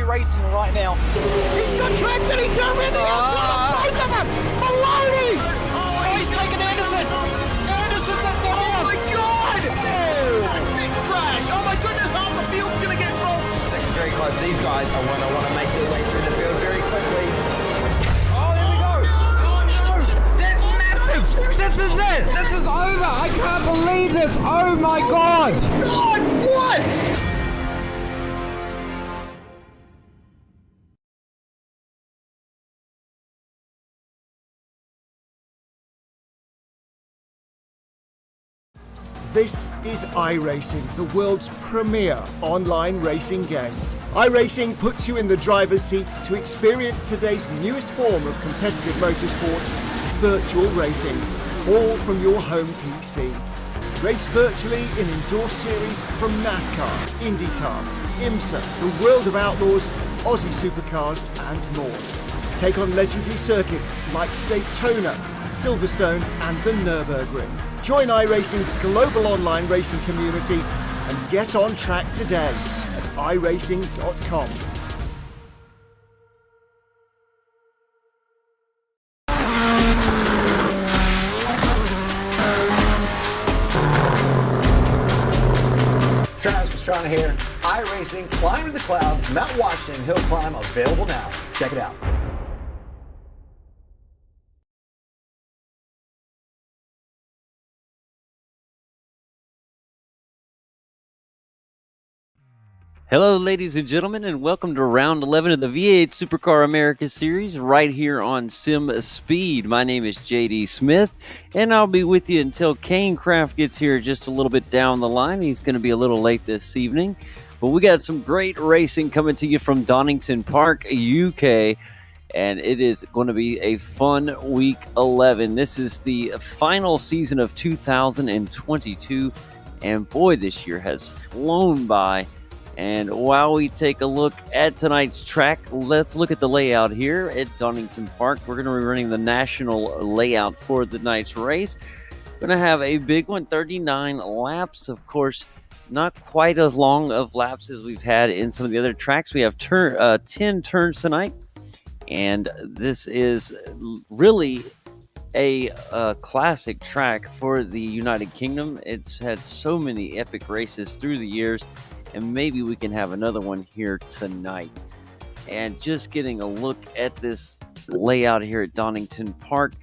iRacing right now. He's got traction, he's got rid of the outside of both of them! Maloney! Oh, he's taken Anderson! Anderson's up top! Oh my god! Oh! Big crash! Oh my goodness, half the field's gonna get rolled! Second very close. These guys are going to want to make their way through the field very quickly. Oh, here we go! Oh no! That's massive! This is it! This is over! I can't believe this! Oh my god! God, what? This is iRacing, the world's premier online racing game. iRacing puts you in the driver's seat to experience today's newest form of competitive motorsport, virtual racing, all from your home PC. Race virtually in indoor series from NASCAR, IndyCar, IMSA, the World of Outlaws, Aussie Supercars and more. Take on legendary circuits like Daytona, Silverstone and the Nürburgring. Join iRacing's global online racing community and get on track today at iRacing.com. Travis Pastrana here. iRacing, Climbing the Clouds, Mount Washington Hill Climb available now. Check it out. Hello, ladies and gentlemen, and welcome to round 11 of the V8 Supercar America Series right here on Sim Speed. My name is JD Smith, and I'll be with you until Kane Craft gets here just a little bit down the line. He's going to be a little late this evening, but we got some great racing coming to you from Donington Park, UK, and it is going to be a fun week 11. This is the final season of 2022, and boy, this year has flown by. And while we take a look at tonight's track, let's look at the layout here at Donington Park. We're going to be running the national layout for the night's race. Going to have a big one, 39 laps. Of course, not quite as long of laps as we've had in some of the other tracks. We have 10 turns tonight. And this is really a classic track for the United Kingdom. It's had so many epic races through the years. And maybe we can have another one here tonight. And just getting a look at this layout here at Donington Park.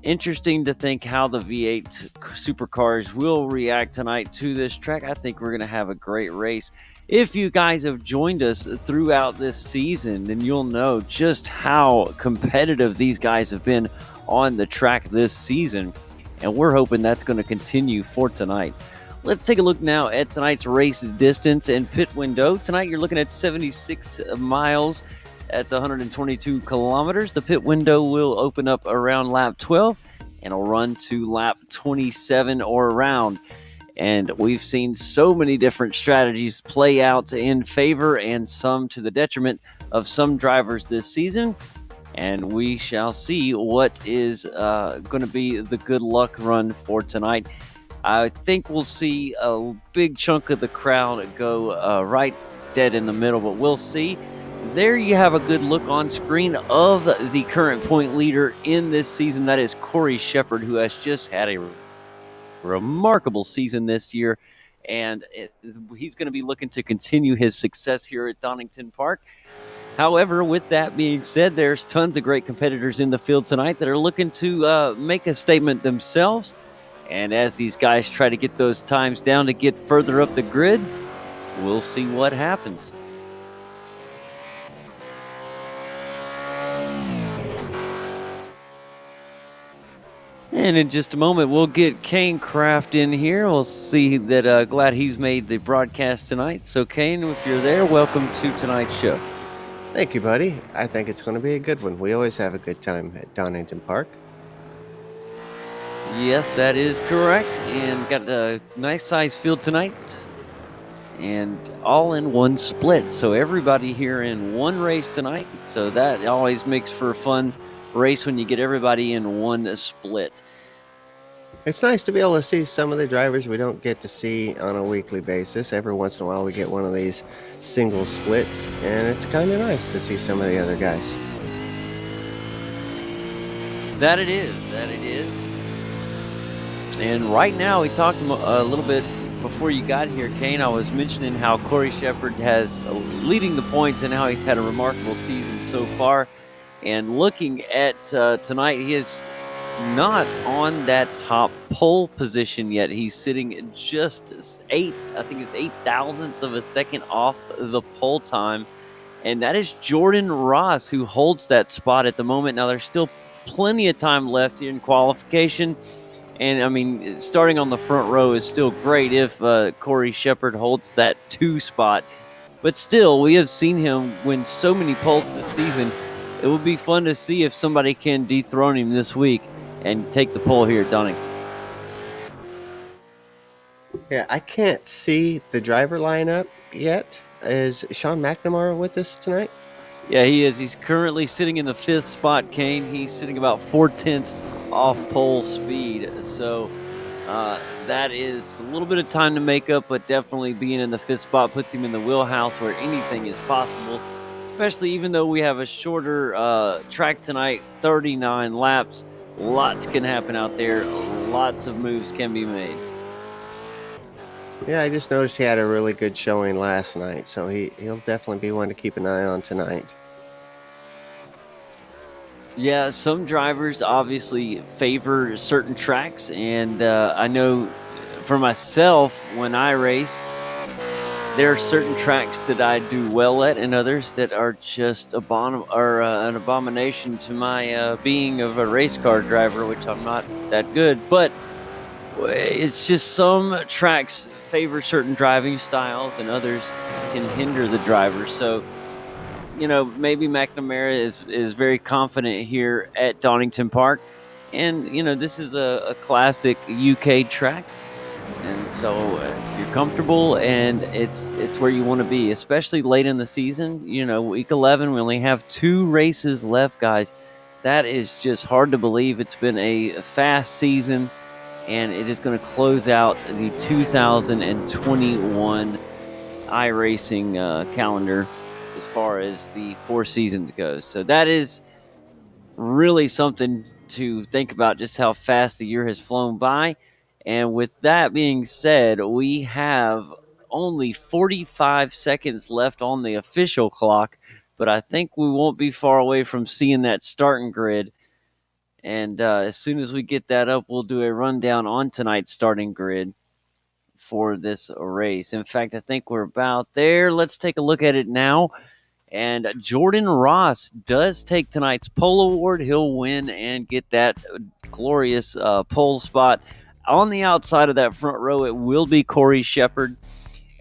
Interesting to think how the V8 supercars will react tonight to this track. I think we're going to have a great race. If you guys have joined us throughout this season, then you'll know just how competitive these guys have been on the track this season. And we're hoping that's going to continue for tonight. Let's take a look now at tonight's race distance and pit window. Tonight you're looking at 76 miles. That's 122 kilometers. The pit window will open up around lap 12 and will run to lap 27 or around. And we've seen so many different strategies play out in favor and some to the detriment of some drivers this season. And we shall see what is going to be the good luck run for tonight. I think we'll see a big chunk of the crowd go right dead in the middle, but we'll see. There you have a good look on screen of the current point leader in this season. That is Corey Shepard, who has just had a remarkable season this year, and he's going to be looking to continue his success here at Donington Park. However, with that being said, there's tons of great competitors in the field tonight that are looking to make a statement themselves. And as these guys try to get those times down to get further up the grid, we'll see what happens. And in just a moment, we'll get Kane Craft in here. We'll see that glad he's made the broadcast tonight. So, Kane, if you're there, welcome to tonight's show. Thank you, buddy. I think it's going to be a good one. We always have a good time at Donington Park. Yes, that is correct. And got a nice size field tonight. And all in one split. So everybody here in one race tonight. So that always makes for a fun race when you get everybody in one split. It's nice to be able to see some of the drivers we don't get to see on a weekly basis. Every once in a while we get one of these single splits, and it's kind of nice to see some of the other guys. That it is. And right now, we talked a little bit before you got here, Kane. I was mentioning how Corey Shepard has leading the points and how he's had a remarkable season so far. And looking at tonight, he is not on that top pole position yet. He's sitting just eight thousandths of a second off the pole time. And that is Jordan Ross who holds that spot at the moment. Now, there's still plenty of time left here in qualification. And, I mean, starting on the front row is still great if Corey Shepard holds that 2 spot. But still, we have seen him win so many poles this season. It would be fun to see if somebody can dethrone him this week and take the pole here at Donington. Yeah, I can't see the driver lineup yet. Is Sean Mcnamara with us tonight? Yeah, he is. He's currently sitting in the 5th spot, Kane. He's sitting about 4/10 off pole speed. So that is a little bit of time to make up, but definitely being in the 5th spot puts him in the wheelhouse where anything is possible, especially even though we have a shorter track tonight, 39 laps. Lots can happen out there. Lots of moves can be made. Yeah, I just noticed he had a really good showing last night, so he'll definitely be one to keep an eye on tonight. Yeah, some drivers obviously favor certain tracks, and I know for myself, when I race, there are certain tracks that I do well at, and others that are just an abomination to my being of a race car driver, which I'm not that good. But it's just some tracks favor certain driving styles, and others can hinder the driver. So, you know, maybe Mcnamara is very confident here at Donington Park, and you know, this is a classic UK track. And so if you're comfortable and it's where you want to be, especially late in the season, you know, week 11, we only have 2 races left, guys. That is just hard to believe. It's been a fast season, and it is going to close out the 2021 iRacing calendar as far as the 4 seasons goes. So that is really something to think about, just how fast the year has flown by. And with that being said, we have only 45 seconds left on the official clock, but I think we won't be far away from seeing that starting grid. And as soon as we get that up, we'll do a rundown on tonight's starting grid for this race. In fact, I think we're about there. Let's take a look at it now. And Jordan Ross does take tonight's pole award. He'll win and get that glorious pole spot. On the outside of that front row, it will be Corey Shepard.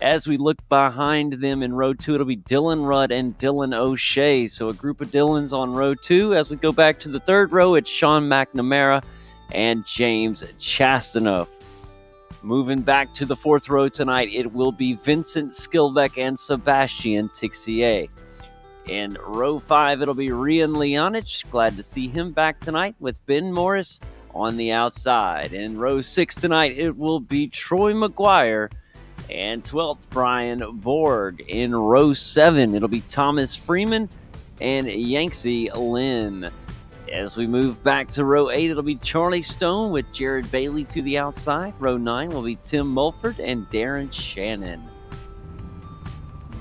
As we look behind them in row 2, it'll be Dylan Rudd and Dylan O'Shea. So a group of Dylans on row 2. As we go back to the 3rd row, it's Sean Mcnamara and James Chastanoff. Moving back to the 4th row tonight, it will be Vincent Skilbeck and Sebastian Tixier. In row 5, it'll be Rian Leonich. Glad to see him back tonight with Ben Morris on the outside. In row 6 tonight, it will be Troy McGuire and 12th Brian Borg. In row 7, it'll be Thomas Freeman and Yanxi Lin. As we move back to row 8, it'll be Charlie Stone with Jared Bailey to the outside. Row 9 will be Tim Mulford and Darren Shannon.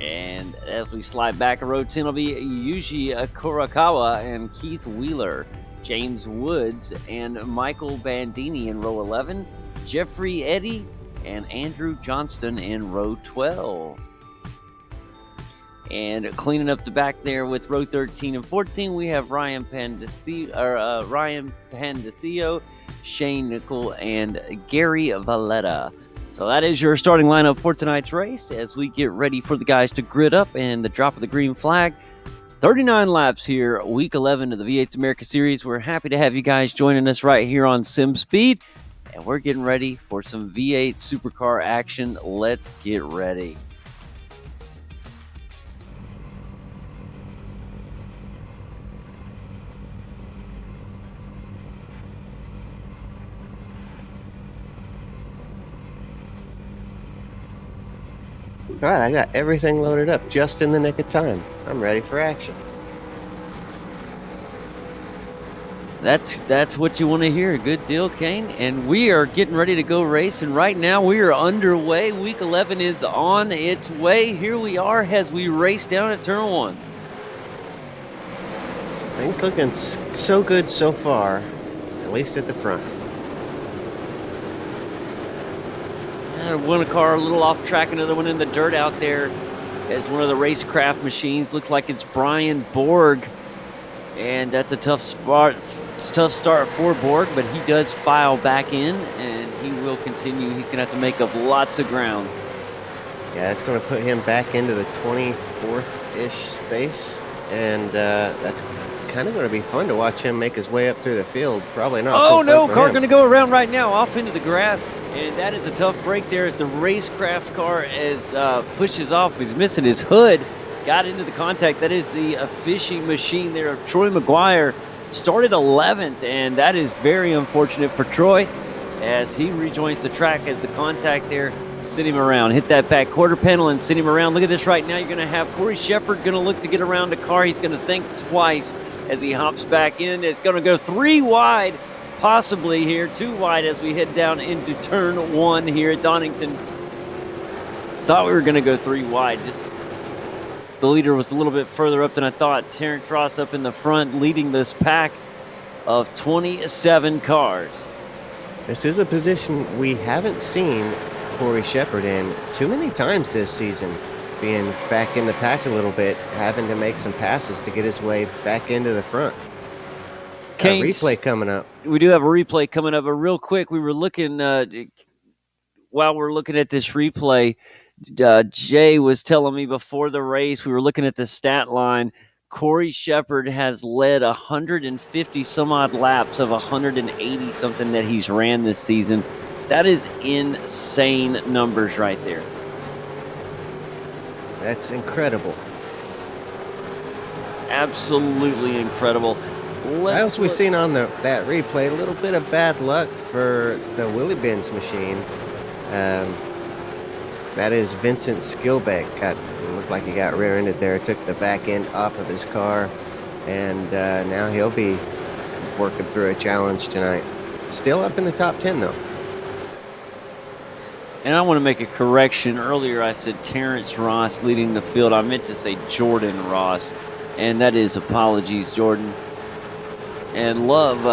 And as we slide back to row 10, it'll be Yuji Kurakawa and Keith Wheeler. James Woods and Michael Bandini in row 11, Jeffrey Eddy and Andrew Johnston in row 12. And cleaning up the back there with row 13 and 14, we have Ryan Pandesio, Shane Nickel, and Gary Valletta. So that is your starting lineup for tonight's race as we get ready for the guys to grid up and the drop of the green flag. 39 laps here, week 11 of the V8's America Series. We're happy to have you guys joining us right here on Sim Speed, and we're getting ready for some V8 supercar action. Let's get ready. All right, I got everything loaded up just in the nick of time. I'm ready for action. That's what you want to hear. Good deal, Kane. And we are getting ready to go racing. Right now, we are underway. Week 11 is on its way. Here we are as we race down at Turn 1. Things looking so good so far, at least at the front. One car a little off track, another one in the dirt out there as one of the racecraft machines. Looks like it's Brian Borg, and that's a tough start for Borg, but he does file back in, and he will continue. He's going to have to make up lots of ground. Yeah, it's going to put him back into the 24th-ish space, and that's kind of going to be fun to watch him make his way up through the field. Probably not. Oh, no, car going to go around right now off into the grass, and that is a tough break there as the racecraft car pushes off. He's missing his hood, got into the contact. That is the fishing machine there of Troy McGuire. Started 11th, and that is very unfortunate for Troy as he rejoins the track as the contact there sent him around. Hit that back quarter panel and sent him around. Look at this right now. You're going to have Corey Shepard going to look to get around the car. He's going to think twice as he hops back in. It's going to go 3 wide, possibly here, 2 wide as we head down into Turn 1 here at Donington. Thought we were going to go 3 wide. The leader was a little bit further up than I thought. Terrence Ross up in the front leading this pack of 27 cars. This is a position we haven't seen Corey Shepard in too many times this season, being back in the pack a little bit, having to make some passes to get his way back into the front. Got a replay coming up. We do have a replay coming up, but real quick, we were looking, while we're looking at this replay, Jay was telling me before the race, we were looking at the stat line. Corey Shepard has led 150 some odd laps of 180 something that he's ran this season. That is insane numbers right there. That's incredible. Absolutely incredible. As we've seen on that replay, a little bit of bad luck for the Willie Benz machine. That is Vincent Skilbeck. Looked like he got rear-ended there. Took the back end off of his car, and now he'll be working through a challenge tonight. Still up in the top 10 though. And I want to make a correction. Earlier I said Terrence Ross leading the field. I meant to say Jordan Ross, and that is apologies, Jordan. And love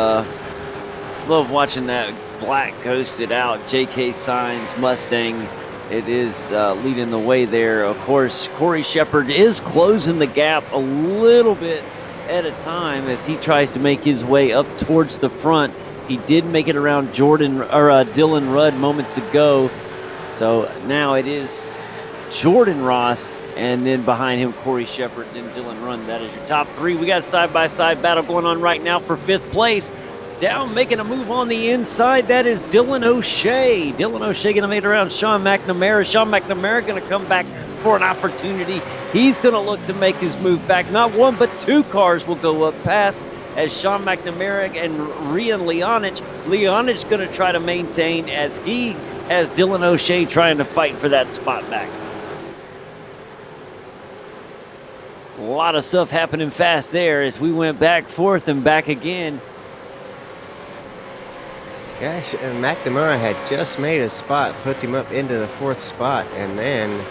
watching that black ghosted out J.K. Signs Mustang. It is leading the way there. Of course, Corey Shepard is closing the gap a little bit at a time as he tries to make his way up towards the front. He did make it around Dylan Rudd moments ago. So now it is Jordan Ross, and then behind him, Corey Shepard, then Dylan Rudd. That is your top 3. We got a side-by-side battle going on right now for 5th place. Down, making a move on the inside, that is Dylan O'Shea. Dylan O'Shea going to make it around Sean McNamara. Sean McNamara going to come back for an opportunity. He's going to look to make his move back. Not 1, but 2 cars will go up past as Sean McNamara and Rian Leonich. Leonich going to try to maintain as he has Dylan O'Shea trying to fight for that spot back. A lot of stuff happening fast there as we went back, forth, and back again. Gosh, and McNamara had just made a spot, put him up into the 4th spot, and then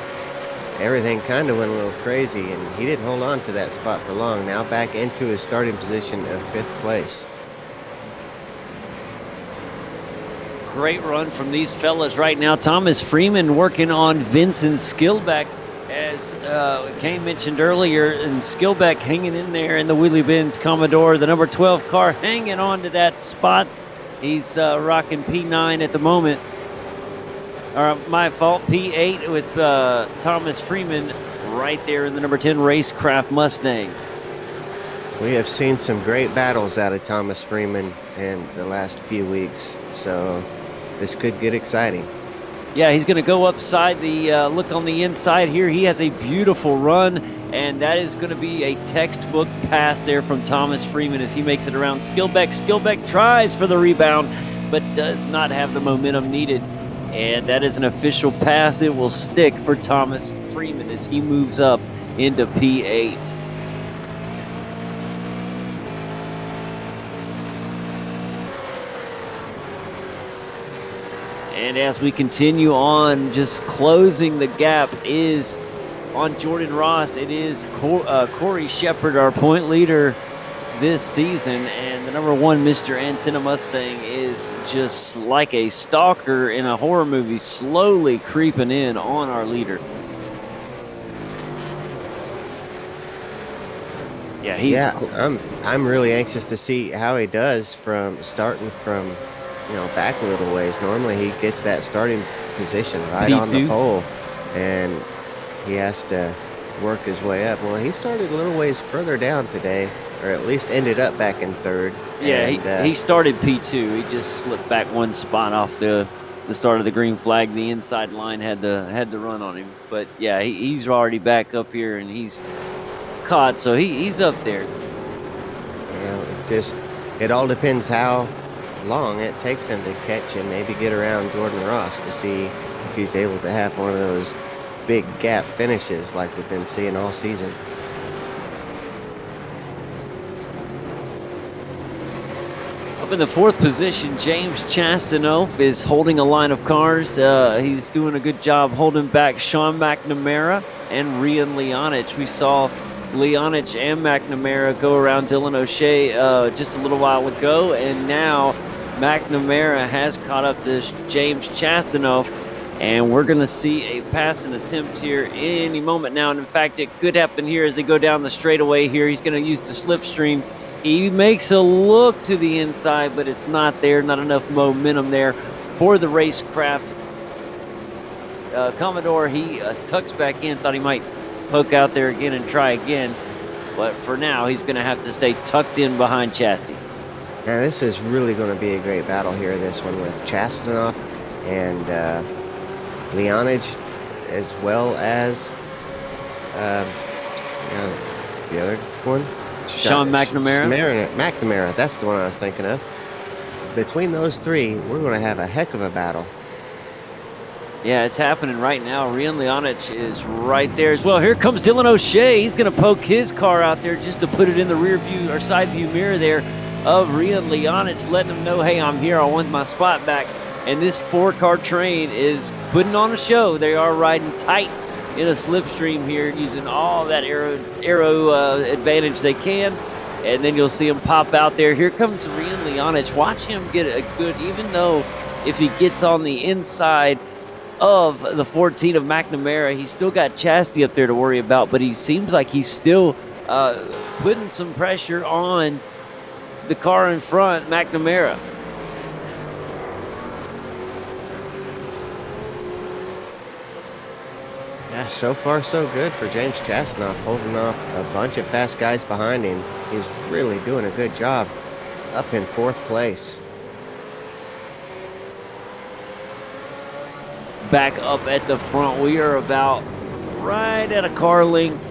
everything kind of went a little crazy, and he didn't hold on to that spot for long. Now back into his starting position of 5th place. Great run from these fellas right now. Thomas Freeman working on Vincent Skilbeck, as Kane mentioned earlier, and Skilbeck hanging in there in the Willie Benz Commodore, the number 12 car, hanging on to that spot. He's rocking P9 at the moment. Or my fault, P8 with Thomas Freeman right there in the number 10 Racecraft Mustang. We have seen some great battles out of Thomas Freeman in the last few weeks, so this could get exciting. Yeah, he's going to go upside the look on the inside here. He has a beautiful run, and that is going to be a textbook pass there from Thomas Freeman as he makes it around Skilbeck. Skilbeck tries for the rebound, but does not have the momentum needed. And that is an official pass. It will stick for Thomas Freeman as he moves up into P8. And as we continue on, just closing the gap is on Jordan Ross. It is Corey Shepard, our point leader this season, and the number 1 Mr. Antenna Mustang is just like a stalker in a horror movie, slowly creeping in on our leader. Yeah, I'm really anxious to see how he does from starting from back a little ways. Normally he gets that starting position right P2. on the pole, and he has to work his way up. Well, he started a little ways further down today, or at least ended up back in 3rd. Yeah, he started P2. He just slipped back 1 spot off the start of the green flag. The inside line had to run on him. But yeah, he's already back up here, and he's caught, so he's up there. It all depends how long it takes him to catch and maybe get around Jordan Ross to see if he's able to have one of those big gap finishes like we've been seeing all season. Up in the 4th position, James Chastanoff is holding a line of cars. He's doing a good job holding back Sean McNamara and Rian Leonich. We saw Leonich and McNamara go around Dylan O'Shea just a little while ago, and now McNamara has caught up to James Chastanoff, and we're going to see a passing attempt here any moment now. And in fact, it could happen here as they go down the straightaway here. He's going to use the slipstream. He makes a look to the inside, but it's not there. Not enough momentum there for the racecraft. Commodore, he tucks back in, thought he might poke out there again and try again. But for now, he's going to have to stay tucked in behind Chasty. Now, this is really going to be a great battle here, this one with Chastanoff and Leonich, as well as the other one. Sean McNamara? McNamara, that's the one I was thinking of. Between those 3, we're going to have a heck of a battle. Yeah, it's happening right now. Rian Leonich is right there as well. Here comes Dylan O'Shea. He's going to poke his car out there just to put it in the rear view or side view mirror there of Rian Leonich, letting him know, hey, I'm here. I want my spot back. And this 4-car train is putting on a show. They are riding tight in a slipstream here, using all that aero advantage they can. And then you'll see him pop out there. Here comes Rian Leonich. Watch him get a good, even though if he gets on the inside of the 14 of McNamara, he's still got Chasty up there to worry about, but he seems like he's still putting some pressure on the car in front, McNamara. Yeah, so far so good for James Chastanoff, holding off a bunch of fast guys behind him. He's really doing a good job up in 4th place. Back up at the front, we are about right at a car length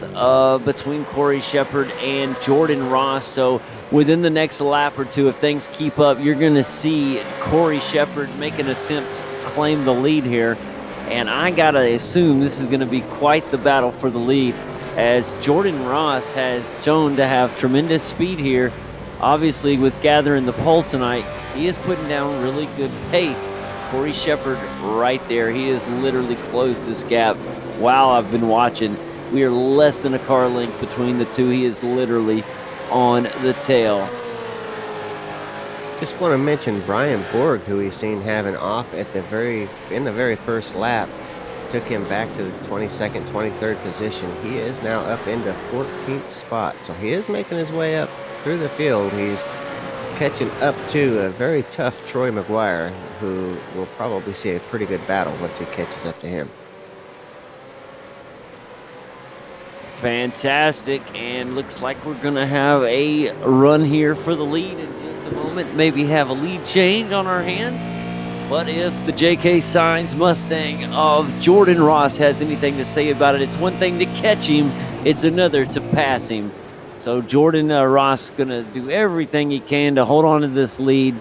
between Corey Shepard and Jordan Ross. So within the next lap or 2, if things keep up, you're going to see Corey Shepard make an attempt to claim the lead here. And I got to assume this is going to be quite the battle for the lead, as Jordan Ross has shown to have tremendous speed here. Obviously, with gathering the pole tonight, he is putting down really good pace. Corey Shepard right there. He has literally closed this gap while I've been watching. We are less than a car length between the 2. He is literally on the tail. Just want to mention Brian Borg, who we've seen having off at in the very first lap. Took him back to the 22nd, 23rd position. He is now up into 14th spot. So he is making his way up through the field. He's catching up to a very tough Troy McGuire, who will probably see a pretty good battle once he catches up to him. Fantastic, and looks like we're going to have a run here for the lead in just a moment. Maybe have a lead change on our hands. But if the J.K. Signs Mustang of Jordan Ross has anything to say about it, it's one thing to catch him, it's another to pass him. So Jordan Ross going to do everything he can to hold on to this lead.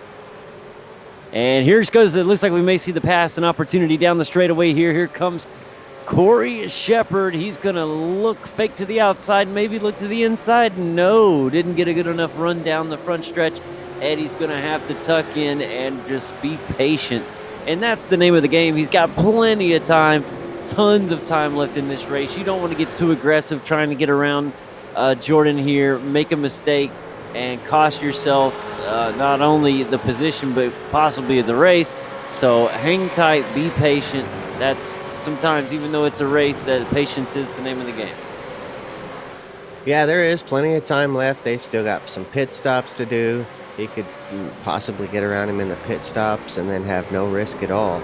And here goes, it looks like we may see the pass, an opportunity down the straightaway here. Here comes Corey Shepard, he's going to look fake to the outside, maybe look to the inside. No, didn't get a good enough run down the front stretch. Eddie's going to have to tuck in and just be patient. And that's the name of the game. He's got plenty of time, tons of time left in this race. You don't want to get too aggressive trying to get around Jordan here, make a mistake, and cost yourself not only the position, but possibly the race. So hang tight, be patient. That's sometimes, even though it's a race, that patience is the name of the game. Yeah, there is plenty of time left. They've still got some pit stops to do. He could possibly get around him in the pit stops and then have no risk at all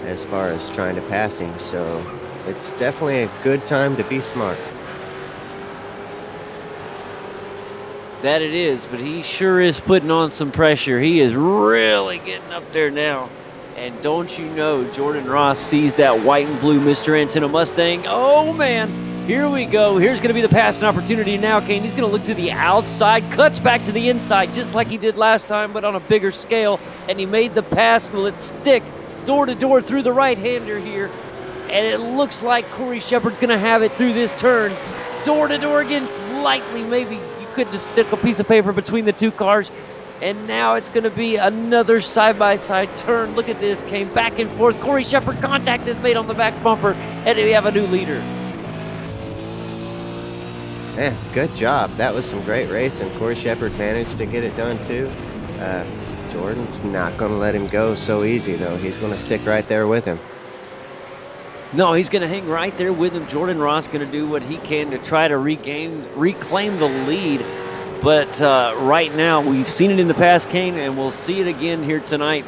as far as trying to pass him. So it's definitely a good time to be smart. That it is, but he sure is putting on some pressure. He is really getting up there now. And don't you know, Jordan Ross sees that white and blue Mr. Antenna Mustang. Oh, man. Here we go. Here's going to be the passing opportunity now, Kane. He's going to look to the outside, cuts back to the inside, just like he did last time, but on a bigger scale. And he made the pass. Will it stick door to door through the right-hander here? And it looks like Corey Shepard's going to have it through this turn. Door to door again, lightly maybe. You could just stick a piece of paper between the two cars. And now it's going to be another side-by-side turn. Look at this. Came back and forth. Corey Shepard, contact is made on the back bumper. And we have a new leader. Man, good job. That was some great racing. Corey Shepard managed to get it done, too. Jordan's not going to let him go so easy, though. He's going to stick right there with him. No, he's going to hang right there with him. Jordan Ross going to do what he can to try to reclaim the lead. But right now, we've seen it in the past, Kane, and we'll see it again here tonight.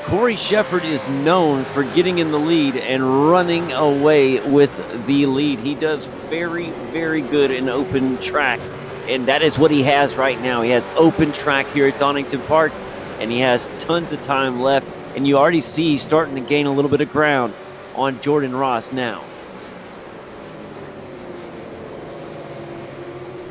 Corey Shepard is known for getting in the lead and running away with the lead. He does very, very good in open track, and that is what he has right now. He has open track here at Donington Park, and he has tons of time left, and you already see he's starting to gain a little bit of ground on Jordan Ross now.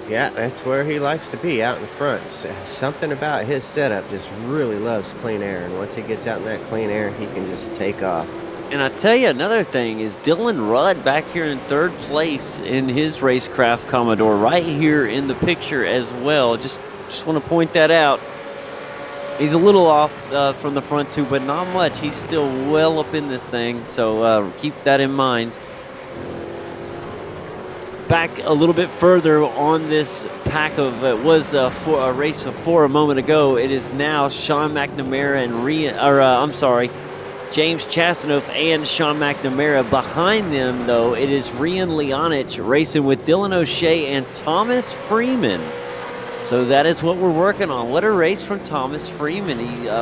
Yeah, that's where he likes to be, out in front. Something about his setup just really loves clean air, and once he gets out in that clean air, he can just take off. And I tell you, another thing is Dylan Rudd back here in third place in his racecraft Commodore, right here in the picture as well. Just want to point that out. He's a little off from the front too, but not much. He's still well up in this thing, so keep that in mind. Back a little bit further on this pack of it was for a race of 4 a moment ago. It is now Sean McNamara and James Chastanoff and Sean McNamara. Behind them, though, it is Rian Leonich racing with Dylan O'Shea and Thomas Freeman. So that is what we're working on. What a race from Thomas Freeman.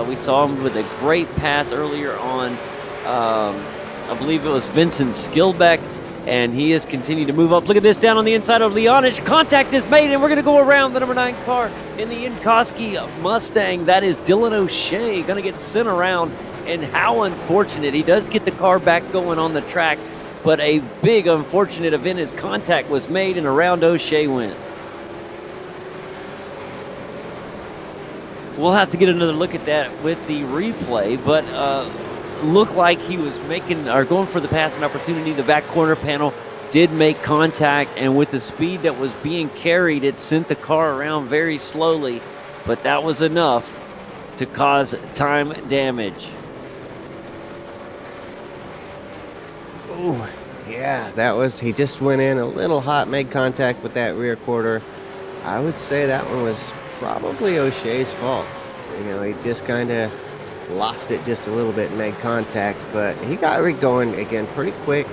We saw him with a great pass earlier on. I believe it was Vincent Skillbeck. And he has continued to move up. Look at this down on the inside of Leonich. Contact is made, and we're going to go around the number 9 car in the Inkoski Mustang. That is Dylan O'Shea going to get sent around. And how unfortunate. He does get the car back going on the track, but a big unfortunate event is contact was made, and around O'Shea went. We'll have to get another look at that with the replay, but looked like he was going for the passing opportunity. The back corner panel did make contact, and with the speed that was being carried, it sent the car around very slowly, but that was enough to cause time damage. Oh, yeah, he just went in a little hot, made contact with that rear quarter. I would say that one was probably O'Shea's fault. You know, he just kind of lost it just a little bit and made contact, but he got going again pretty quick.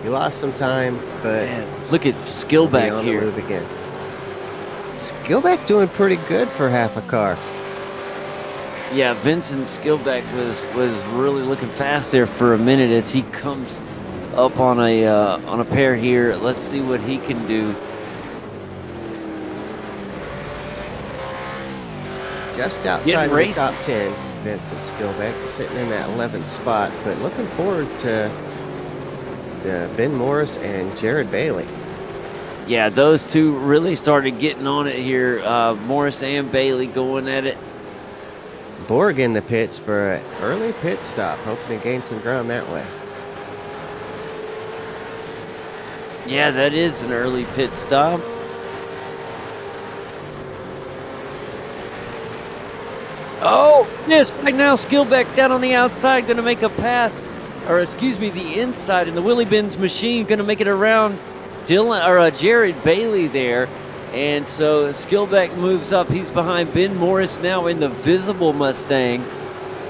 He lost some time, but man, look at Skillback on here. The move again. Skillback doing pretty good for half a car. Yeah, Vincent Skillback was really looking fast there for a minute as he comes up on a pair here. Let's see what he can do. Just outside of the top 10. Vincent Skillbeck sitting in that 11th spot, but looking forward to Ben Morris and Jared Bailey. Yeah, those two really started getting on it here. Morris and Bailey going at it. Borg in the pits for an early pit stop, hoping to gain some ground that way. Yeah, that is an early pit stop. Oh, yes, right now Skillback down on the outside, going to make a pass, or excuse me, the inside, and the Willie Benz machine going to make it around Jared Bailey there. And so Skillback moves up. He's behind Ben Morris now in the visible Mustang.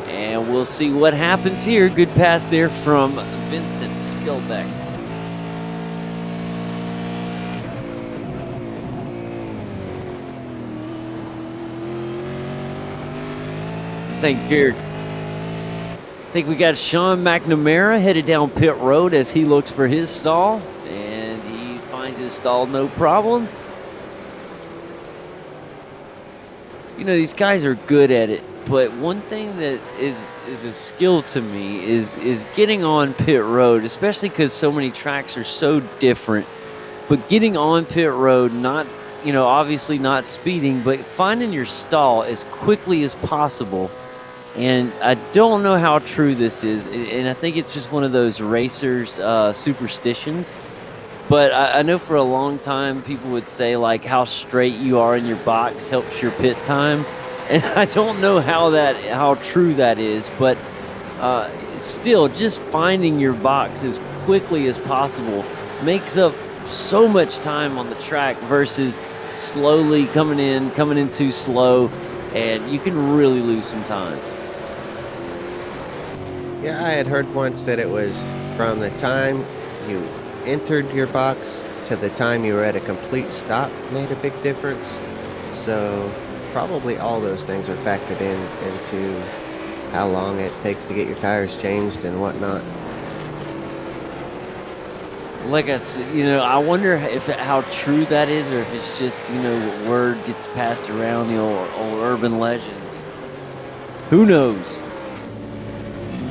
And we'll see what happens here. Good pass there from Vincent Skillback. Thank you. I think we got Sean Mcnamara headed down pit road as he looks for his stall. And he finds his stall no problem. You know, these guys are good at it, but one thing that is a skill to me is getting on pit road, especially because so many tracks are so different. But getting on pit road, not, you know, obviously not speeding, but finding your stall as quickly as possible. And I don't know how true this is, and I think it's just one of those racers' superstitions. But I know for a long time people would say, like, how straight you are in your box helps your pit time. And I don't know how true that is, but still, just finding your box as quickly as possible makes up so much time on the track versus slowly coming in too slow, and you can really lose some time. Yeah, I had heard once that it was from the time you entered your box to the time you were at a complete stop made a big difference. So probably all those things are factored into how long it takes to get your tires changed and whatnot. Like I said, you know, I wonder how true that is, or if it's just, you know, word gets passed around, the old urban legend. Who knows?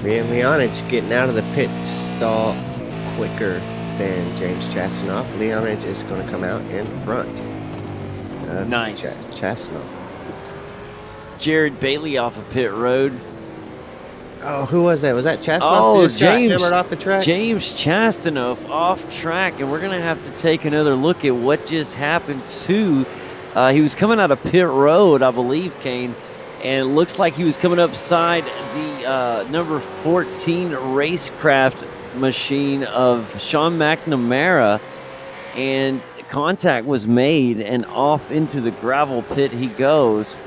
Leonich getting out of the pit stall quicker than James Chastanoff. Leonich is going to come out in front of nice. Chastanoff. Jared Bailey off of pit road. Oh, who was that? Was that Chastanoff? Oh, just James, got hammered off the track? James Chastanoff off track, and we're going to have to take another look at what just happened to. He was coming out of pit road, I believe, Kane, and it looks like he was coming upside the number 14 racecraft machine of Sean McNamara, and contact was made, and off into the gravel pit he goes.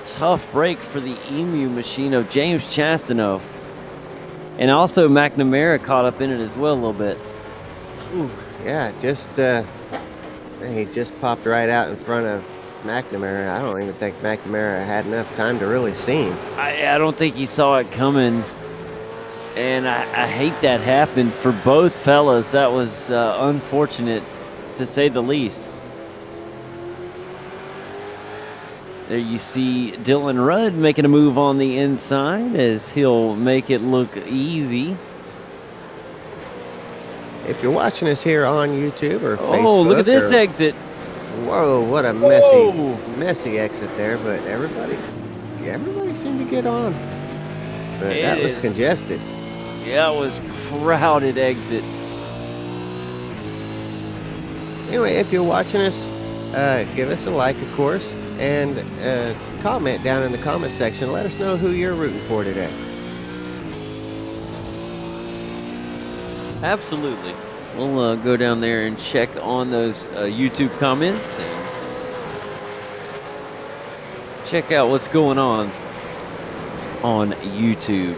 Tough break for the Emu machine of James Chastanoff, and also McNamara caught up in it as well a little bit. Ooh, yeah, he just popped right out in front of McNamara. I don't even think McNamara had enough time to really see him. I don't think he saw it coming. And I hate that happened for both fellas. That was unfortunate, to say the least. There you see Dylan Rudd making a move on the inside as he'll make it look easy. If you're watching us here on YouTube or Facebook. Oh, look at this exit. Whoa, what a messy exit there. But everybody seemed to get on. But that was congested. Yeah, it was crowded exit. Anyway, if you're watching us, give us a like, of course, and comment down in the comment section. Let us know who you're rooting for today. Absolutely. We'll go down there and check on those YouTube comments and check out what's going on YouTube.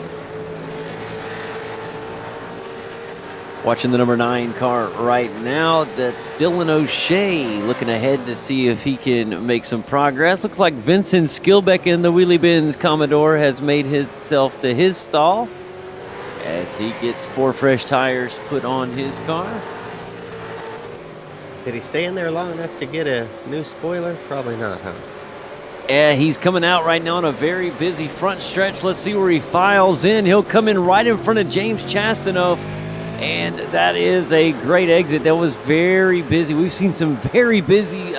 Watching the number 9 car right now. That's Dylan O'Shea looking ahead to see if he can make some progress. Looks like Vincent Skillbeck in the Wheelie Benz Commodore has made himself to his stall as he gets 4 fresh tires put on his car. Did he stay in there long enough to get a new spoiler? Probably not, huh? Yeah, he's coming out right now on a very busy front stretch. Let's see where he files in. He'll come in right in front of James Chastanoff. And that is a great exit. That was very busy. We've seen some very busy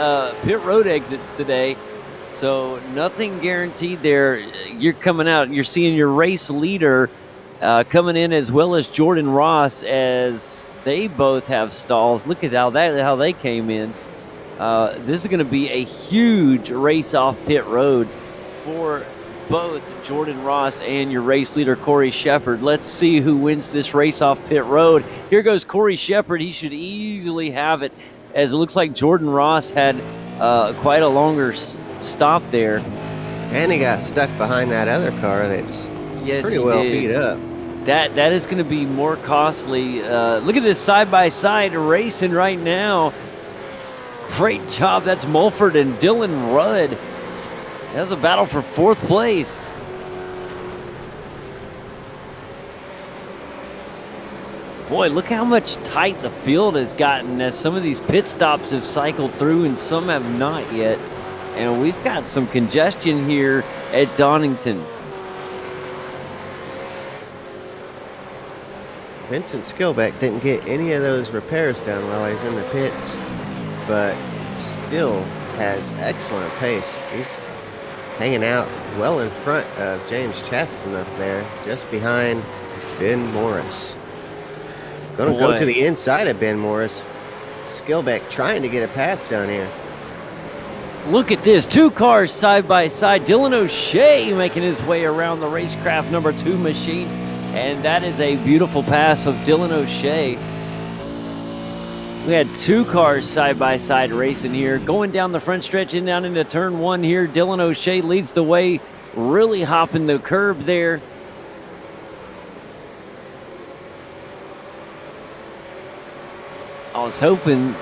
pit road exits today. So nothing guaranteed there. You're coming out. You're seeing your race leader coming in, as well as Jordan Ross, as They both have stalls. Look at how they came in. This is going to be a huge race off pit road for both Jordan Ross and your race leader, Corey Shepard. Let's see who wins this race off pit road. Here goes Corey Shepard. He should easily have it, as it looks like Jordan Ross had quite a longer stop there. And he got stuck behind that other car that's pretty well beat up. That is going to be more costly. Look at this side-by-side racing right now. Great job. That's Mulford and Dylan Rudd. That's a battle for 4th place. Boy, look how much tight the field has gotten as some of these pit stops have cycled through and some have not yet. And we've got some congestion here at Donington. Vincent Skilbeck didn't get any of those repairs done while he's in the pits, but still has excellent pace. He's hanging out well in front of James Chastenough there, just behind Ben Morris. Gonna go to the inside of Ben Morris. Skilbeck trying to get a pass down here. Look at this, 2 cars side by side. Dylan O'Shea making his way around the Racecraft number 2 machine. And that is a beautiful pass of Dylan O'Shea. We had 2 cars side by side racing here. Going down the front stretch and down into turn 1 here. Dylan O'Shea leads the way, really hopping the curb there. I was hoping,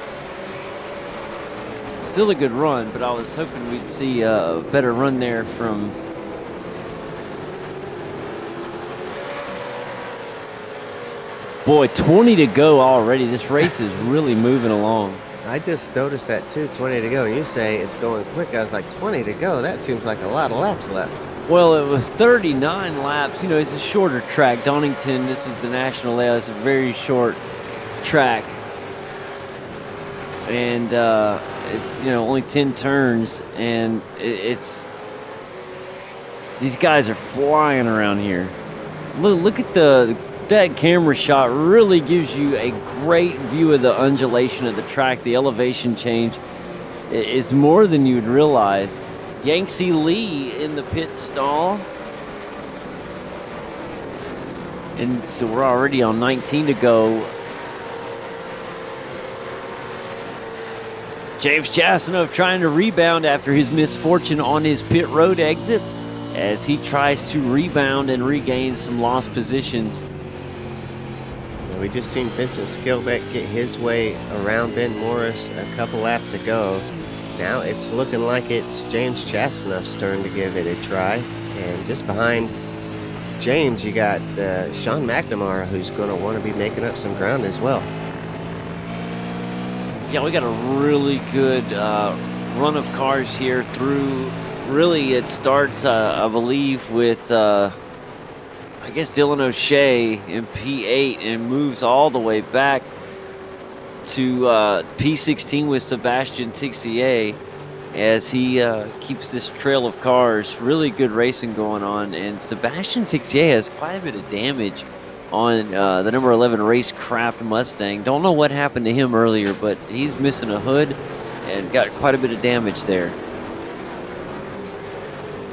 still a good run, but I was hoping we'd see a better run there from boy, 20 to go already. This race is really moving along. I just noticed that too, 20 to go. And you say it's going quick. I was like, 20 to go? That seems like a lot of laps left. Well, it was 39 laps. You know, it's a shorter track. Donington, this is the national layout. It's a very short track. And it's, you know, only 10 turns. And it's these guys are flying around here. Look at that camera shot really gives you a great view of the undulation of the track. The elevation change is more than you'd realize. Yangtze Lee in the pit stall. And so we're already on 19 to go. James Chastenoff trying to rebound after his misfortune on his pit road exit as he tries to rebound and regain some lost positions. We just seen Vincent Skilbeck get his way around Ben Morris a couple laps ago. Now it's looking like it's James Chastenoff's turn to give it a try. And just behind James, you got Sean Mcnamara, who's going to want to be making up some ground as well. Yeah, we got a really good run of cars here through. Really, it starts, I believe, with I guess Dylan O'Shea in P8 and moves all the way back to P16 with Sebastian Tixier as he keeps this trail of cars. Really good racing going on, and Sebastian Tixier has quite a bit of damage on the number 11 Racecraft Mustang. Don't know what happened to him earlier, but he's missing a hood and got quite a bit of damage there.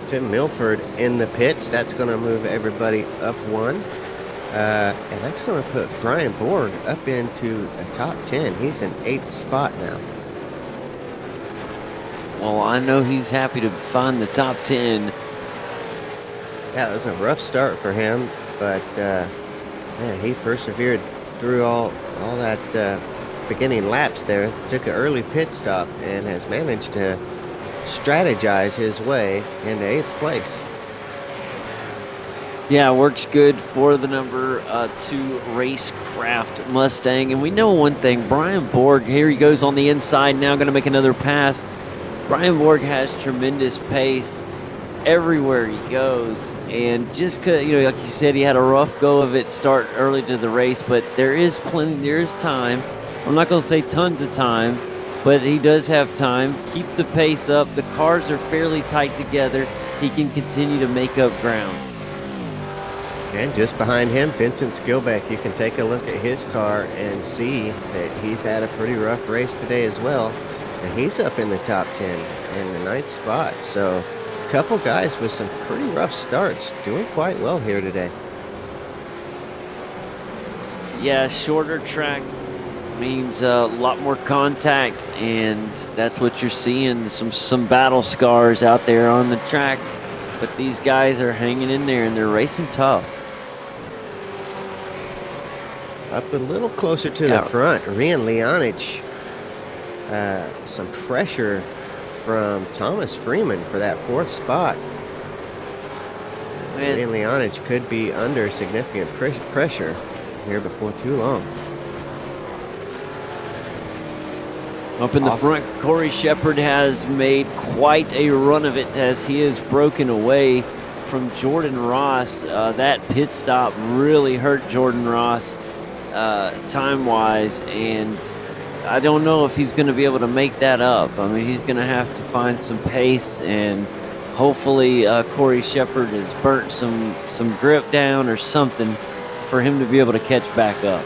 Tim Milford in the pits. That's going to move everybody up 1. And that's going to put Brian Borg up into a top 10. He's in 8th spot now. Well, I know he's happy to find the top 10. Yeah, it was a rough start for him, but man, he persevered through all that beginning laps there. Took an early pit stop and has managed to strategize his way into 8th place. Yeah, works good for the number 2 Racecraft Mustang. And we know one thing, Brian Borg, here he goes on the inside now, going to make another pass. Brian Borg has tremendous pace everywhere he goes. And just, you know, like you said, he had a rough go of it start early to the race, but there is time. I'm not going to say tons of time, but he does have time. Keep the pace up. The cars are fairly tight together. He can continue to make up ground. And just behind him, Vincent Skilbeck. You can take a look at his car and see that he's had a pretty rough race today as well. And he's up in the top 10 in the 9th spot. So a couple guys with some pretty rough starts doing quite well here today. Yeah, shorter track means a lot more contact, and that's what you're seeing, some battle scars out there on the track. But these guys are hanging in there, and they're racing tough. Up a little closer to the front, Rian Leonich. Some pressure from Thomas Freeman for that 4th spot. Rian Leonich could be under significant pressure here before too long. Up in the front, Corey Shepard has made quite a run of it as he has broken away from Jordan Ross. That pit stop really hurt Jordan Ross time-wise, and I don't know if he's going to be able to make that up. I mean, he's going to have to find some pace, and hopefully Corey Shepard has burnt some grip down or something for him to be able to catch back up.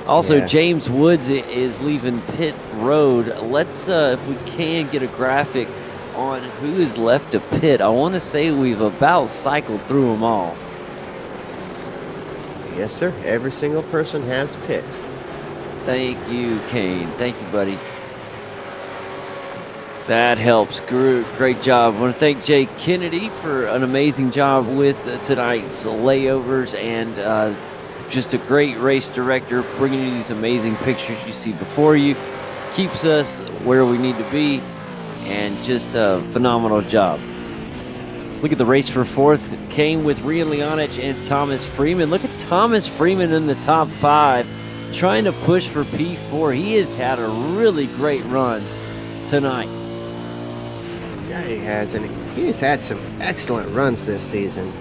Also, James Woods is leaving pit road. Let's, if we can, get a graphic on who is left to pit. I want to say we've about cycled through them all. Yes, sir. Every single person has pit. Thank you, Kane. Thank you, buddy. That helps. Great job. I want to thank Jay Kennedy for an amazing job with tonight's layovers, and just a great race director, bringing you these amazing pictures you see before you. Keeps us where we need to be, and just a phenomenal job. Look at the race for 4th. Came with Rian Leonich and Thomas Freeman. Look at Thomas Freeman in the top 5, trying to push for P4. He has had a really great run tonight. Yeah, he has, and he's had some excellent runs this season.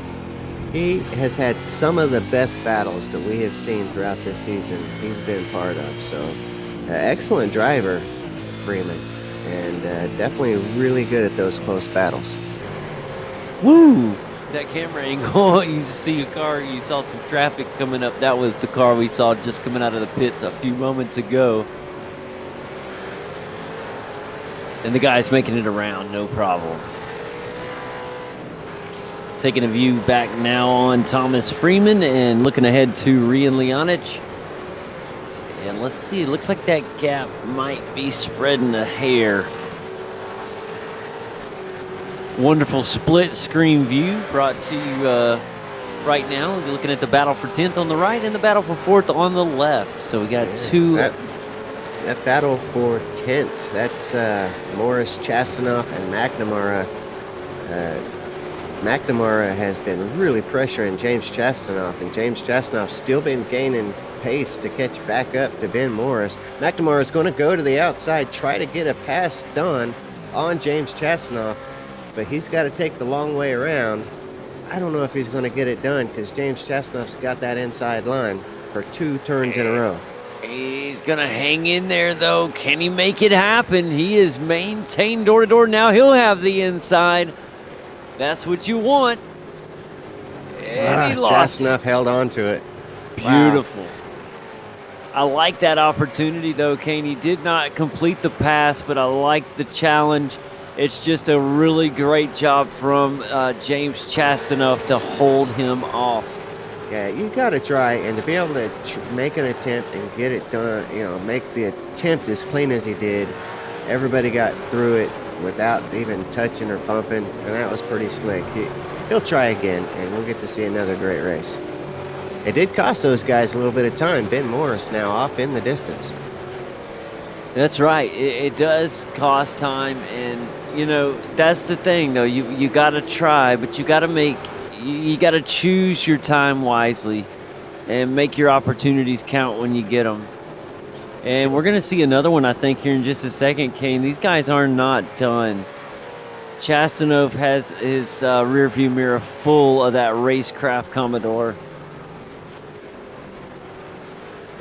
He has had some of the best battles that we have seen throughout this season he's been part of. So, excellent driver, Freeman, and definitely really good at those close battles. Woo! That camera angle, you see a car, you saw some traffic coming up. That was the car we saw just coming out of the pits a few moments ago. And the guy's making it around, no problem. Taking a view back now on Thomas Freeman and looking ahead to Rian Leonich. And let's see, it looks like that gap might be spreading a hair. Wonderful split screen view brought to you right now. We're looking at the battle for 10th on the right and the battle for 4th on the left. So we got two. That battle for 10th, that's Morris, Chastanoff, and Mcnamara. Mcnamara has been really pressuring James Chastanoff, and James Chastanoff's still been gaining pace to catch back up to Ben Morris. Mcnamara is going to go to the outside, try to get a pass done on James Chastanoff, but he's got to take the long way around. I don't know if he's going to get it done because James Chastanoff's got that inside line for 2 turns in a row. He's going to hang in there, though. Can he make it happen? He is maintained door-to-door. Now he'll have the inside. That's what you want. And he lost. Chastanoff held on to it. Beautiful. Wow. I like that opportunity, though, Kane. He did not complete the pass, but I like the challenge. It's just a really great job from James Chastanoff to hold him off. Yeah, you got to try, and to be able to make an attempt and get it done, make the attempt as clean as he did. Everybody got through it without even touching or bumping, and that was pretty slick. He'll try again, and we'll get to see another great race. It did cost those guys a little bit of time. Ben Morris now off in the distance. That's right. It does cost time, and that's the thing, though. You got to try, but you got to choose your time wisely and make your opportunities count when you get them. And we're going to see another one, I think, here in just a second, Kane. These guys are not done. Chastanoff has his rearview mirror full of that Racecraft Commodore.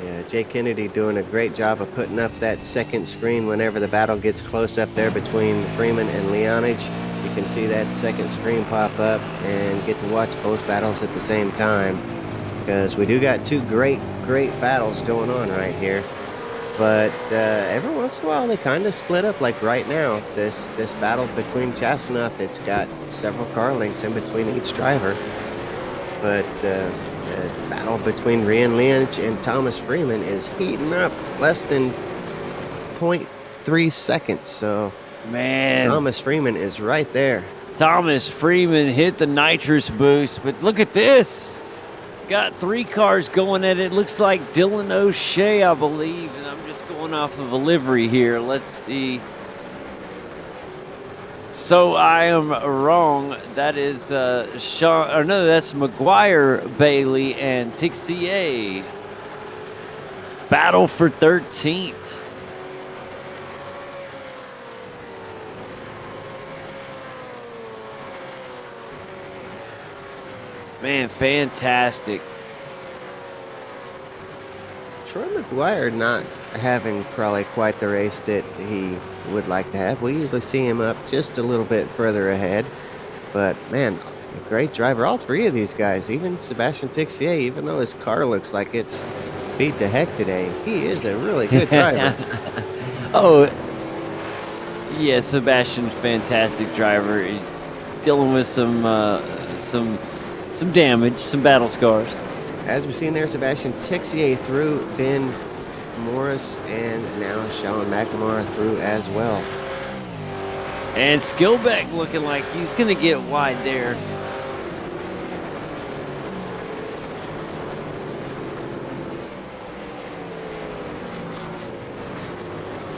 Yeah, Jay Kennedy doing a great job of putting up that second screen whenever the battle gets close up there between Freeman and Leonich. you can see that second screen pop up and get to watch both battles at the same time, because we do got two great battles going on right here. But every once in a while they kind of split up. Like right now, this battle between Chastanoff, it's got several car links in between each driver. But the battle between Rian Leonich and Thomas Freeman is heating up. Less than 0.3 seconds. So Man, Thomas Freeman is right there. Thomas Freeman hit the nitrous boost, but look at this. Got 3 cars going at it. Looks like Dylan O'Shea, I believe, and I'm just going off of a livery here. Let's see. So I am wrong. That is Sean, or no, that's McGuire, Bailey, and Tixier. Battle for 13th. Man, fantastic. Troy McGuire not having probably quite the race that he would like to have. We usually see him up just a little bit further ahead. But, man, a great driver. All 3 of these guys, even Sebastian Tixier, even though his car looks like it's beat to heck today, he is a really good driver. Oh, yeah, Sebastian's fantastic driver. He's dealing with some damage, some battle scars. As we've seen there, Sebastian Tixier through Ben Morris, and now Sean Mcnamara through as well. And Skillbeck looking like he's going to get wide there.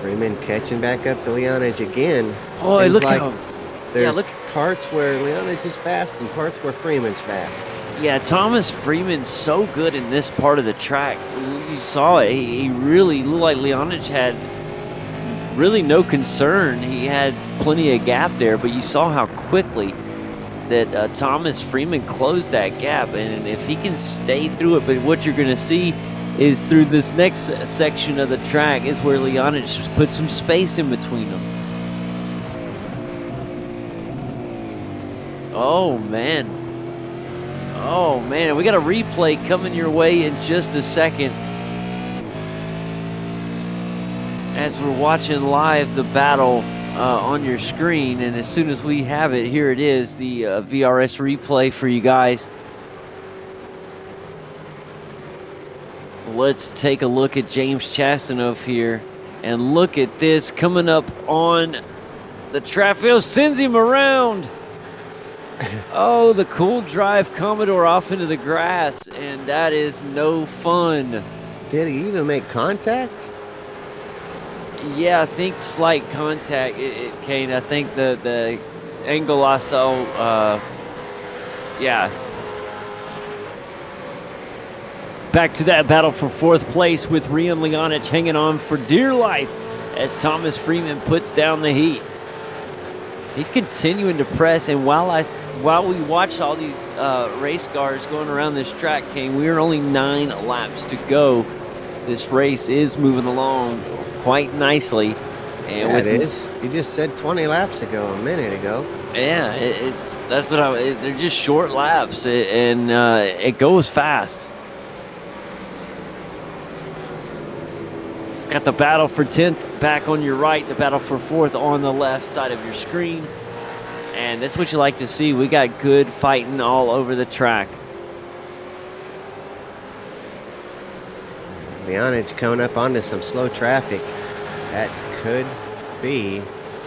Freeman catching back up to Leonage again. Oh, Seems look like how... there's look. parts where Leonage is fast and parts where Freeman's fast. Yeah, Thomas Freeman's so good in this part of the track. You saw it. He really looked like Leonage had really no concern. He had plenty of gap there, but you saw how quickly that Thomas Freeman closed that gap. And if he can stay through it, but what you're going to see is through this next section of the track is where Leonage put some space in between them. Oh, man. Oh, man. We got a replay coming your way in just a second. As we're watching live the battle on your screen. And as soon as we have it, here it is, the VRS replay for you guys. Let's take a look at James Chastanoff here. And look at this coming up on the track. Phil sends him around. Oh, the cool drive Commodore off into the grass, and that is no fun. Did he even make contact? Yeah, I think slight contact, Kane. I think the angle I saw, yeah. Back to that battle for 4th place with Rian Leonich hanging on for dear life as Thomas Freeman puts down the heat. He's continuing to press, and while we watch all these race cars going around this track, Kane, we are only 9 laps to go. This race is moving along quite nicely. And yeah, it is. You just said 20 laps ago, a minute ago. Yeah, they're just short laps, and it goes fast. Got the battle for 10th back on your right, the battle for 4th on the left side of your screen. And that's what you like to see. We got good fighting all over the track. Leonage coming up onto some slow traffic. That could be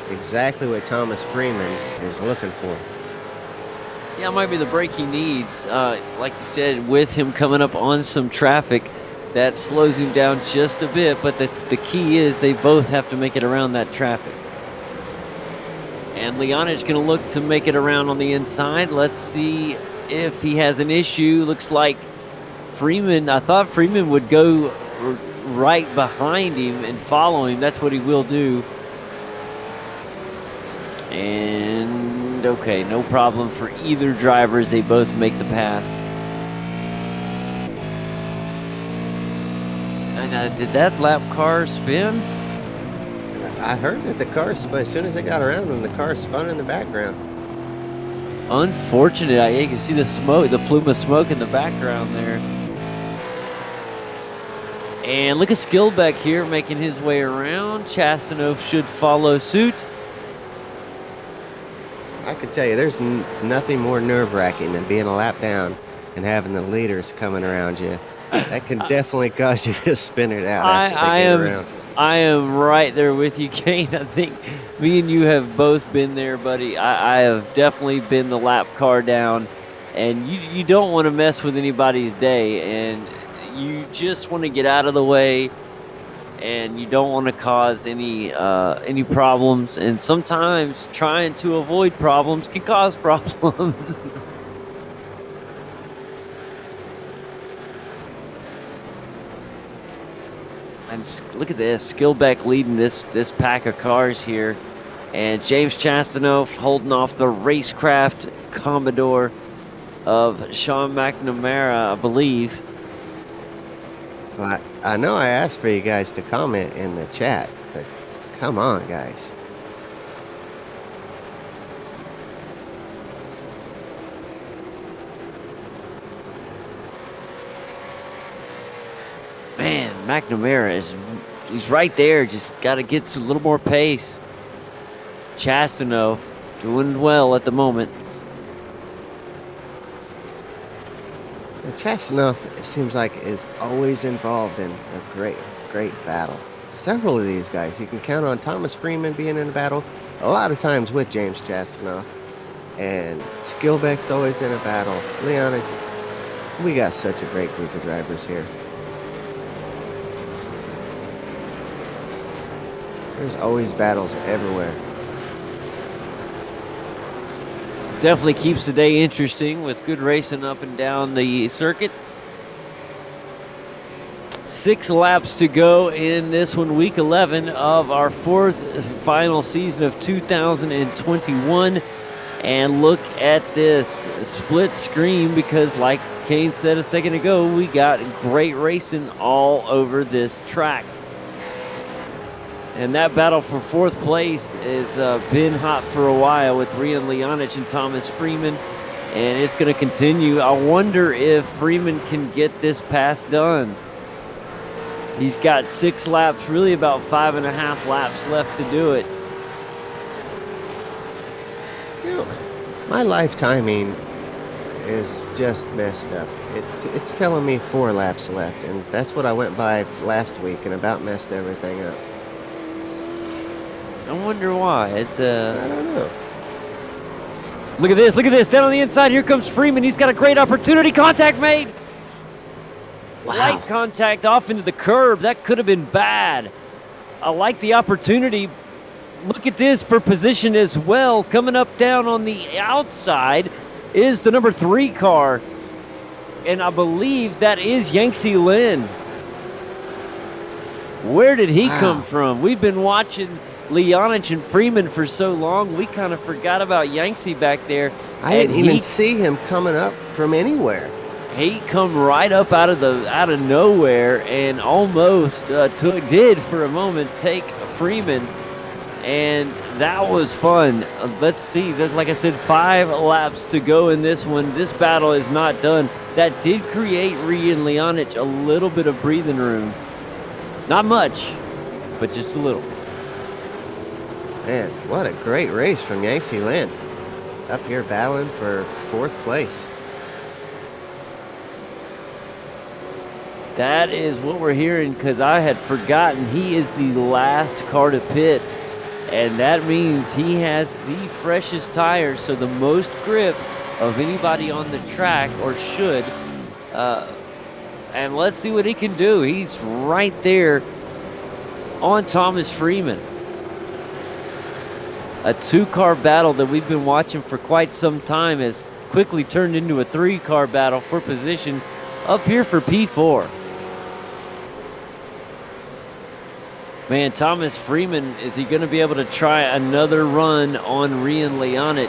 exactly what Thomas Freeman is looking for. Yeah, it might be the break he needs. Like you said, with him coming up on some traffic, that slows him down just a bit, but the key is they both have to make it around that traffic. And Leonage going to look to make it around on the inside. Let's see if he has an issue. Looks like Freeman, I thought Freeman would go right behind him and follow him. That's what he will do. And okay, no problem for either driver as they both make the pass. Did that lap car spin? I heard that the car spun. As soon as they got around him, the car spun in the background. Unfortunate. You can see the smoke, the plume of smoke in the background there. And look at Skillbeck here making his way around. Chastanoff should follow suit. I can tell you, there's nothing more nerve-wracking than being a lap down and having the leaders coming around you. That can definitely cause you to spin it out after they get around. I am right there with you, Kane. I think me and you have both been there, buddy. I have definitely been the lap car down, and you don't want to mess with anybody's day, and you just want to get out of the way, and you don't want to cause any problems. And sometimes trying to avoid problems can cause problems. And look at this, Skillbeck leading this pack of cars here, and James Chastanoff holding off the Racecraft Commodore of Sean Mcnamara, I believe. Well, I know I asked for you guys to comment in the chat, but come on, guys. Man, Mcnamara he's right there. Just got to get a little more pace. Chastanoff doing well at the moment. Chastanoff, it seems like, is always involved in a great battle. Several of these guys, you can count on Thomas Freeman being in a battle, a lot of times with James Chastanoff. And Skillbeck's always in a battle. Leonich, we got such a great group of drivers here. There's always battles everywhere. Definitely keeps the day interesting with good racing up and down the circuit. 6 laps to go in this one, week 11 of our 4th final season of 2021. And look at this split screen, because like Kane said a second ago, we got great racing all over this track. And that battle for 4th place has been hot for a while with Rian Leonich and Thomas Freeman, and it's going to continue. I wonder if Freeman can get this pass done. He's got 6 laps, really about 5.5 laps left to do it. You know, my life timing is just messed up. It's telling me 4 laps left, and that's what I went by last week and about messed everything up. I wonder why. I don't know. Look at this, down on the inside, here comes Freeman. He's got a great opportunity, contact made. Wow. Light contact off into the curb, that could have been bad. I like the opportunity. Look at this for position as well. Coming up down on the outside is the number 3 car, and I believe that is Yangtze Lin. Where did he come from? We've been watching Leonich and Freeman for so long, we kind of forgot about Yangtze back there. I didn't even see him coming up from anywhere. He come right up out of nowhere and almost did for a moment take Freeman, and that was fun. Let's see, there's, like I said, 5 laps to go in this one. This battle is not done. That did create Rian Leonich a little bit of breathing room. Not much, but just a little. Man, what a great race from Yangtze Lin. Up here battling for 4th place. That is what we're hearing, because I had forgotten he is the last car to pit. And that means he has the freshest tires, so the most grip of anybody on the track, or should. And let's see what he can do. He's right there on Thomas Freeman. A 2-car battle that we've been watching for quite some time has quickly turned into a 3-car battle for position up here for P4. Man, Thomas Freeman, is he going to be able to try another run on Rian Leonich?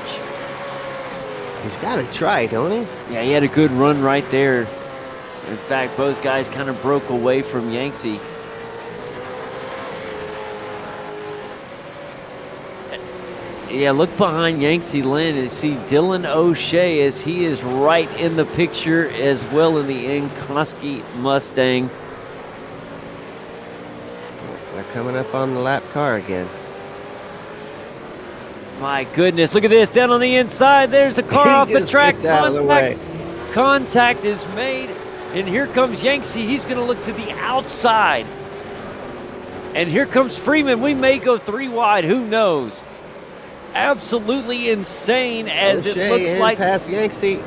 He's got to try, don't he? Yeah, he had a good run right there. In fact, both guys kind of broke away from Yangtze. Yeah, look behind Yangtze Lin and see Dylan O'Shea as he is right in the picture as well in the Enkoski Mustang. They're coming up on the lap car again. My goodness, look at this. Down on the inside, there's a car He off the just track. gets out of the way. Contact is made, and here comes Yangtze. He's going to look to the outside. And here comes Freeman. We may go 3 wide. Who knows? Absolutely insane as O'Shea it looks in like. past Yangtze.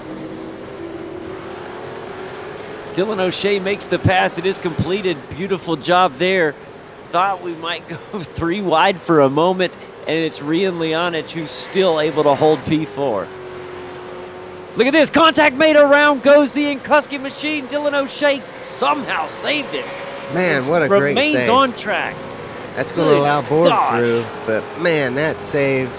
Dylan O'Shea makes the pass. It is completed. Beautiful job there. Thought we might go 3 wide for a moment, and it's Rian Leonich who's still able to hold P4. Look at this. Contact made. Around goes the Enkoski machine. Dylan O'Shea somehow saved it. Man, what a great Remains save. on track. That's going to allow Borg gosh. through, but man, that saved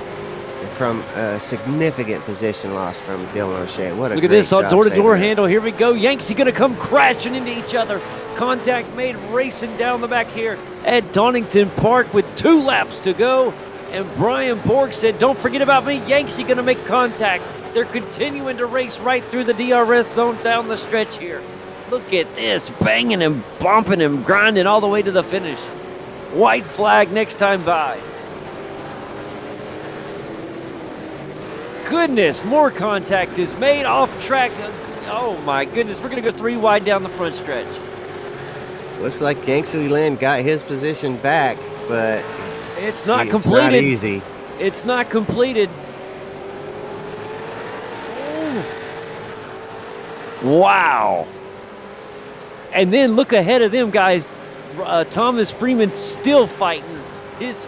from a significant position loss from Dylan O'Shea. What a Look at great this on job door-to-door saving that. handle. Here we go. Yangtze going to come crashing into each other. Contact made, racing down the back here at Donington Park with 2 laps to go. And Brian Borg said, don't forget about me. Yangtze going to make contact. They're continuing to race right through the DRS zone down the stretch here. Look at this, banging him, bumping him, grinding all the way to the finish. White flag next time by. Goodness, more contact is made off track. Oh my goodness, we're going to go 3 wide down the front stretch. Looks like Yangtze Lin got his position back, but It's not it's completed. not easy. It's not completed. Wow. And then look ahead of them, guys. Thomas Freeman still fighting his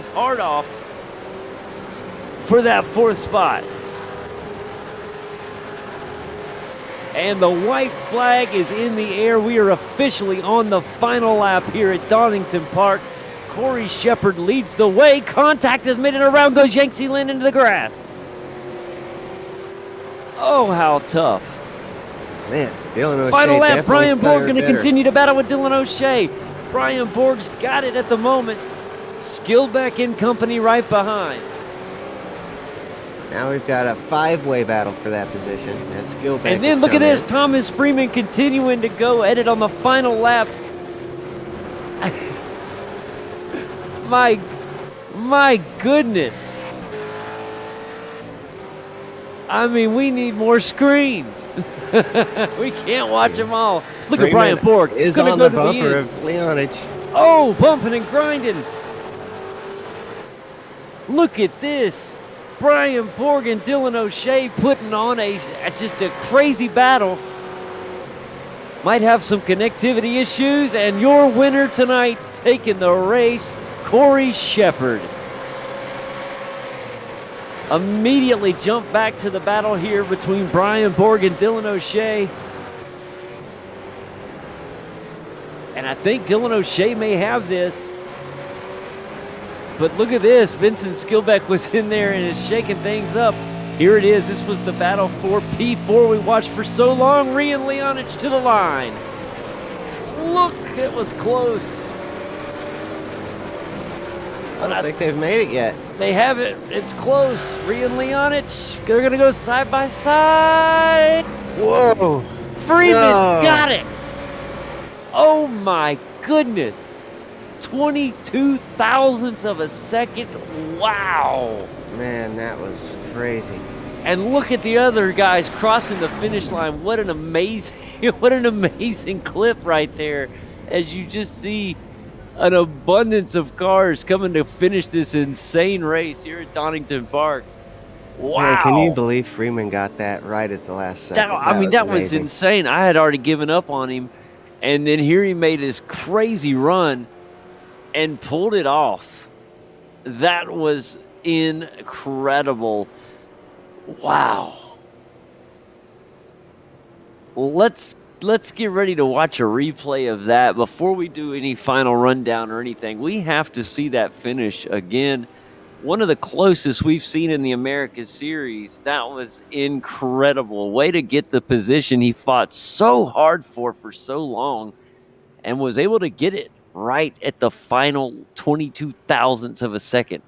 heart off for that 4th spot. And the white flag is in the air. We are officially on the final lap here at Donington Park. Corey Shepard leads the way. Contact is made, and around goes Yangtze Lin into the grass. Oh, how tough. Man, Dylan O'Shea Final lap, definitely Brian Borg fared going to better. continue to battle with Dylan O'Shea. Brian Borg's got it at the moment. Skillback in company right behind. Now we've got a 5-way battle for that position. As Skillback And then has look at come this, in. Thomas Freeman continuing to go at it on the final lap. My goodness. I mean, we need more screens. We can't watch them all. Look at Freeman Brian Borg. is Gonna on go the to bumper end. of Leonich. Oh, bumping and grinding. Look at this. Brian Borg and Dylan O'Shea putting on just a crazy battle. Might have some connectivity issues, and your winner tonight taking the race, Corey Shepard. Immediately jump back to the battle here between Brian Borg and Dylan O'Shea. And I think Dylan O'Shea may have this. But look at this. Vincent Skillbeck was in there and is shaking things up. Here it is. This was the battle for P4 we watched for so long. Rian Leonich to the line. Look, it was close. I don't think they've made it yet. They have it. It's close. Rian Leonich. They're going to go side by side. Whoa. Freeman No. got it. Oh my goodness. 22 thousandths of a second. Wow. Man, that was crazy. And look at the other guys crossing the finish line. What an amazing clip right there. As you just see an abundance of cars coming to finish this insane race here at Donington Park. Wow. Man, can you believe Freeman got that right at the last second? That was amazing. insane. I had already given up on him. And then here he made his crazy run and pulled it off. That was incredible. Wow. Well, let's get ready to watch a replay of that. Before we do any final rundown or anything, we have to see that finish again. One of the closest we've seen in the America Series. That was incredible. Way to get the position he fought so hard for so long and was able to get it right at the final 22 thousandths of a second.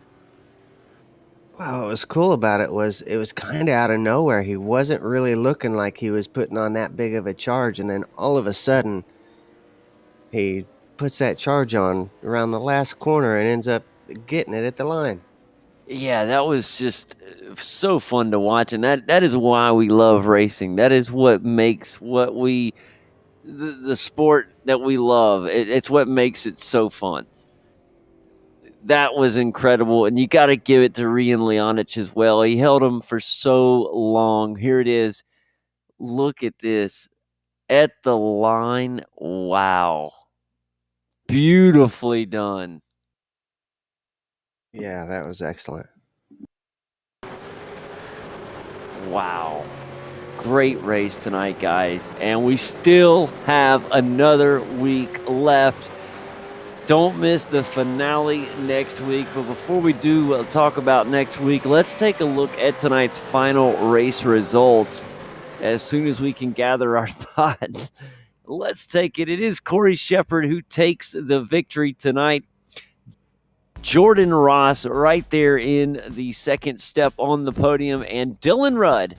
Well, what was cool about it was kind of out of nowhere. He wasn't really looking like he was putting on that big of a charge, and then all of a sudden, he puts that charge on around the last corner and ends up getting it at the line. Yeah, that was just so fun to watch, and that is why we love racing. That is what makes the sport that we love. It's what makes it so fun. That was incredible, and you got to give it to Rian Leonich as well. He held him for so long. Here it is. Look at this. At the line. Wow. Beautifully done. Yeah, that was excellent. Wow. Great race tonight, guys. And we still have another week left. Don't miss the finale next week. But before we do talk about next week, let's take a look at tonight's final race results as soon as we can gather our thoughts. Let's take it. It is Corey Shepard who takes the victory tonight. Jordan Ross right there in the second step on the podium. And Dylan Rudd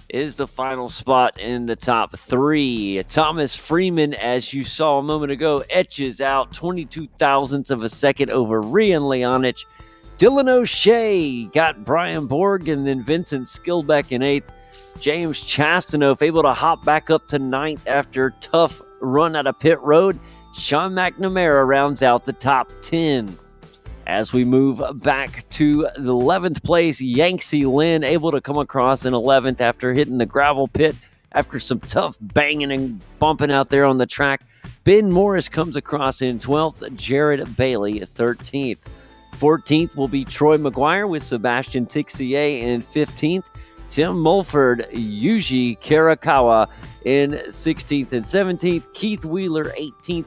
is the final spot in the top three. Thomas Freeman, as you saw a moment ago, etches out 22 thousandths of a second over Rian Leonich. Dylan O'Shea got Brian Borg and then Vincent Skilbeck in eighth. James Chastanoff able to hop back up to ninth after a tough run out of pit road. Sean McNamara rounds out the top 10. As we move back to the 11th place, Yanksy Lynn able to come across in 11th after hitting the gravel pit after some tough banging and bumping out there on the track. Ben Morris comes across in 12th, Jared Bailey 13th. 14th will be Troy McGuire with Sebastian Tixier in 15th. Tim Mulford, Yuji Karakawa in 16th and 17th. Keith Wheeler 18th.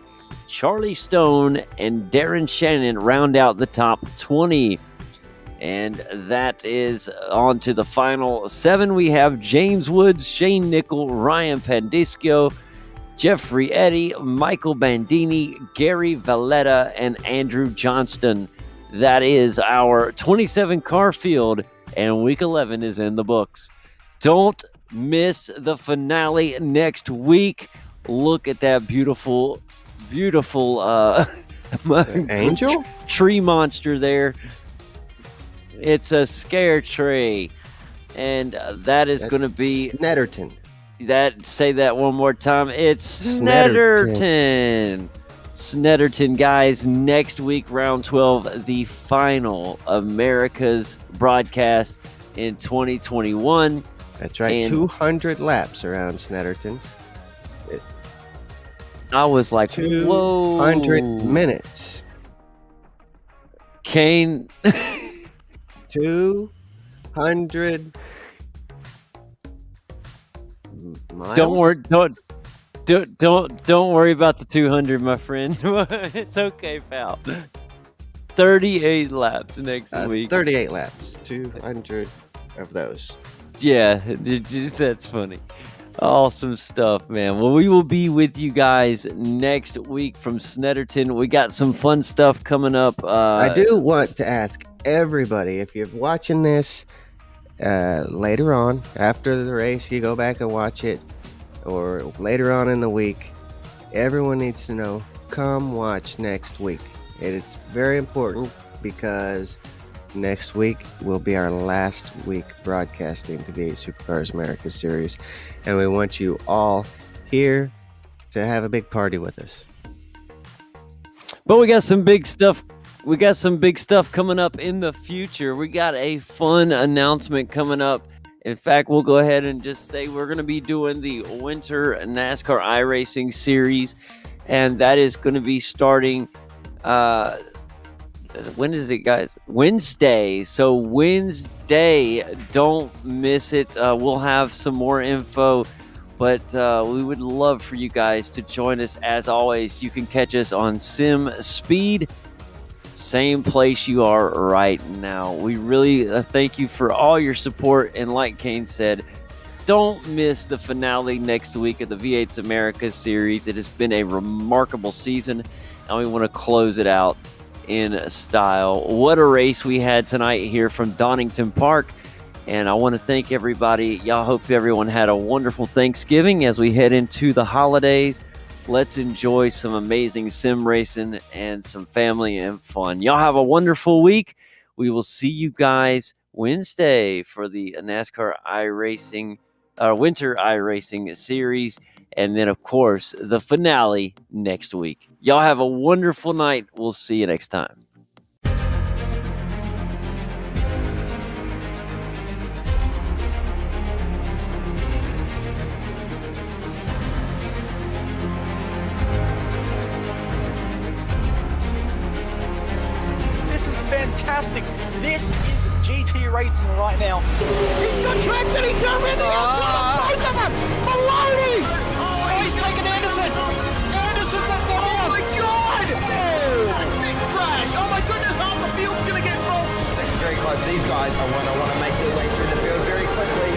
Charlie Stone and Darren Shannon round out the top 20. And that is on to the final 7. We have James Woods, Shane Nickel, Ryan Pandisco, Jeffrey Eddy, Michael Bandini, Gary Valletta, and Andrew Johnston. That is our 27 car field, and week 11 is in the books. Don't miss the finale next week. Look at that beautiful Angel tree monster there. It's a scare tree, and that is going to be Snetterton. Say that one more time. It's Snetterton. Snetterton, guys. Next week, round 12, the final America's broadcast in 2021. That's right. And 200 laps around Snetterton. I was like, 200 minutes. Kane. 200 miles. Don't worry about the 200, my friend. It's okay, pal. 38 laps next week. 38 laps. 200 of those. Yeah, that's funny. Awesome stuff, man. Well, we will be with you guys next week from Snetterton. We got some fun stuff coming up. I do want to ask everybody, if you're watching this later on, after the race, you go back and watch it, or later on in the week, everyone needs to know, come watch next week. It's very important because next week will be our last week broadcasting the V8 Supercars America Series, and we want you all here to have a big party with us. But we got some big stuff. We got some big stuff coming up in the future. We got a fun announcement coming up. In fact, we'll go ahead and just say we're going to be doing the Winter NASCAR iRacing Series, and that is going to be starting when is it, guys? Wednesday. So Wednesday, don't miss it. We'll have some more info, but we would love for you guys to join us. As always, you can catch us on Sim Speed, same place you are right now. We really thank you for all your support, and like Kane said, don't miss the finale next week of the V8's America Series. It has been a remarkable season, and we want to close it out in style. What a race we had tonight here from Donington Park. And I want to thank everybody. Y'all hope everyone had a wonderful Thanksgiving as we head into the holidays. Let's enjoy some amazing sim racing and some family and fun. Y'all have a wonderful week. We will see you guys Wednesday for the NASCAR iRacing, Winter iRacing Series. And then, of course, the finale next week. Y'all have a wonderful night. We'll see you next time. This is fantastic. This is GT racing right now. He's got traction, he's got rhythm, both of them! Maloney! Oh, he's taking Anderson. Anderson's up top. Oh my God! Big crash! Oh my goodness, half the field's gonna get rolled! It's very close. These guys are want to make their way through the field very quickly.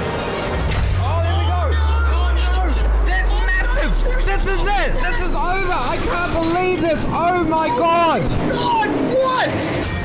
Oh, there we go! Oh no! That's massive! This is it! This is over! I can't believe this! Oh my God! God, what?